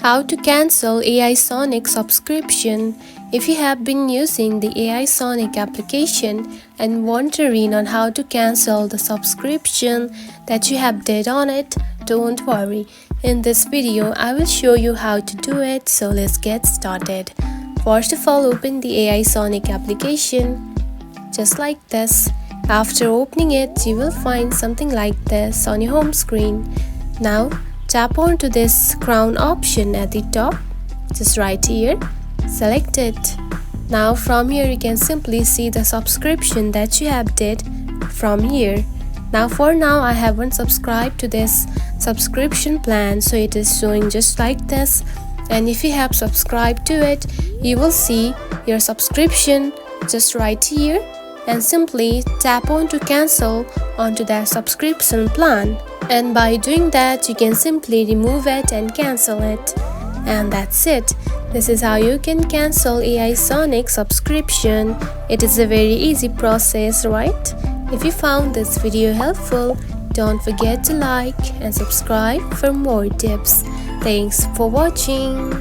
How to cancel AI Sonic subscription. If you have been using the AI Sonic application and wondering on how to cancel the subscription that you have did on it, don't worry. In this video, I will show you how to do it, so let's get started. First of all, open the AI Sonic application, just like this. After opening it, you will find something like this on your home screen. Now, tap onto this crown option at the top, just right here, select it. Now from here you can simply see the subscription that you have did from here. Now for now I haven't subscribed to this subscription plan, so it is showing just like this. And if you have subscribed to it, you will see your subscription just right here, and simply tap on to cancel onto that subscription plan. And by doing that, you can simply remove it and cancel it. And that's it. This is how you can cancel AI Sonic subscription. It is a very easy process, right? If you found this video helpful, don't forget to like and subscribe for more tips. Thanks for watching.